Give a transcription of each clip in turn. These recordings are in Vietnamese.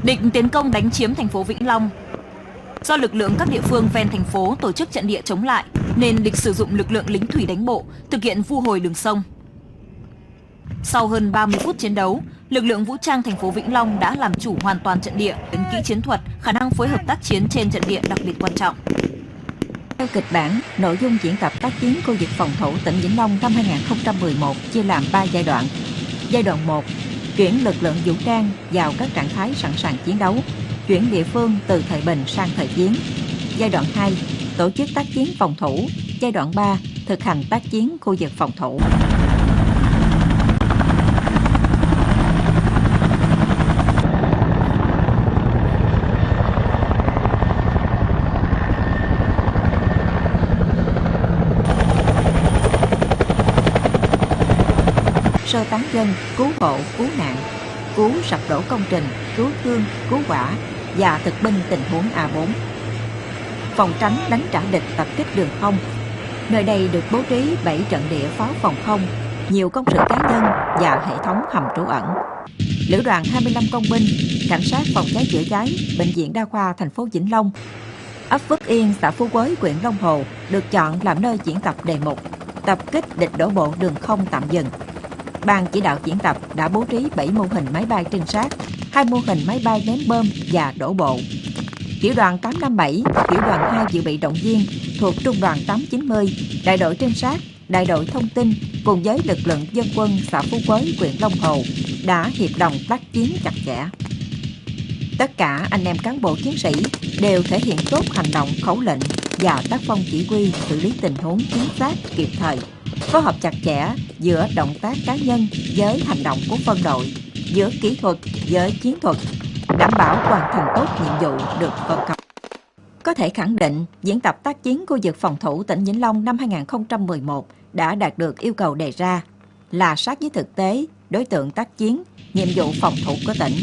định tiến công đánh chiếm thành phố Vĩnh Long. Do lực lượng các địa phương ven thành phố tổ chức trận địa chống lại, nên địch sử dụng lực lượng lính thủy đánh bộ thực hiện vu hồi đường sông. Sau hơn 30 phút chiến đấu, lực lượng vũ trang thành phố Vĩnh Long đã làm chủ hoàn toàn trận địa, đến kỹ chiến thuật, khả năng phối hợp tác chiến trên trận địa đặc biệt quan trọng. Theo kịch bản, nội dung diễn tập tác chiến khu vực phòng thủ tỉnh Vĩnh Long năm 2011 chia làm 3 giai đoạn. Giai đoạn 1, chuyển lực lượng vũ trang vào các trạng thái sẵn sàng chiến đấu, chuyển địa phương từ thời bình sang thời chiến. Giai đoạn 2, tổ chức tác chiến phòng thủ. Giai đoạn 3, thực hành tác chiến khu vực phòng thủ. Sơ tán dân, cứu hộ, cứu nạn, cứu sập đổ công trình, cứu thương, cứu hỏa và thực binh tình huống A4. Phòng tránh đánh trả địch tập kích đường không. Nơi đây được bố trí 7 trận địa pháo phòng không, nhiều công sự cá nhân và hệ thống hầm trú ẩn. Lữ đoàn 25 công binh, cảnh sát phòng cháy chữa cháy, bệnh viện đa khoa thành phố Vĩnh Long, ấp Phước Yên, xã Phú Quế, huyện Long Hồ được chọn làm nơi diễn tập đề mục tập kích địch đổ bộ đường không tạm dừng. Ban chỉ đạo diễn tập đã bố trí 7 mô hình máy bay trinh sát, 2 mô hình máy bay ném bom và đổ bộ. Tiểu đoàn 857, tiểu đoàn 2 dự bị động viên thuộc trung đoàn 890, đại đội trinh sát, đại đội thông tin cùng với lực lượng dân quân xã Phú Quế, huyện Long Hồ đã hiệp đồng tác chiến chặt chẽ. Tất cả anh em cán bộ chiến sĩ đều thể hiện tốt hành động khẩu lệnh và tác phong chỉ huy xử lý tình huống chính xác kịp thời, phối hợp chặt chẽ giữa động tác cá nhân với hành động của phân đội, giữa kỹ thuật với chiến thuật, đảm bảo hoàn thành tốt nhiệm vụ được phân công. Có thể khẳng định, diễn tập tác chiến khu vực phòng thủ tỉnh Vĩnh Long năm 2011 đã đạt được yêu cầu đề ra là sát với thực tế, đối tượng tác chiến, nhiệm vụ phòng thủ của tỉnh.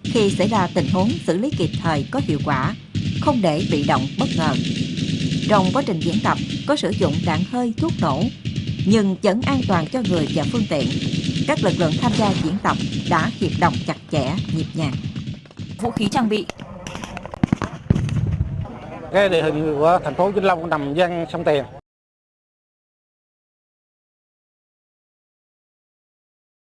Khi xảy ra tình huống xử lý kịp thời có hiệu quả, không để bị động bất ngờ. Trong quá trình diễn tập có sử dụng đạn hơi, thuốc nổ, nhưng vẫn an toàn cho người và phương tiện. Các lực lượng tham gia diễn tập đã hiệp đồng chặt chẽ, nhịp nhàng. Vũ khí trang bị. Cái địa hình của thành phố Vĩnh Long nằm ven sông Tiền,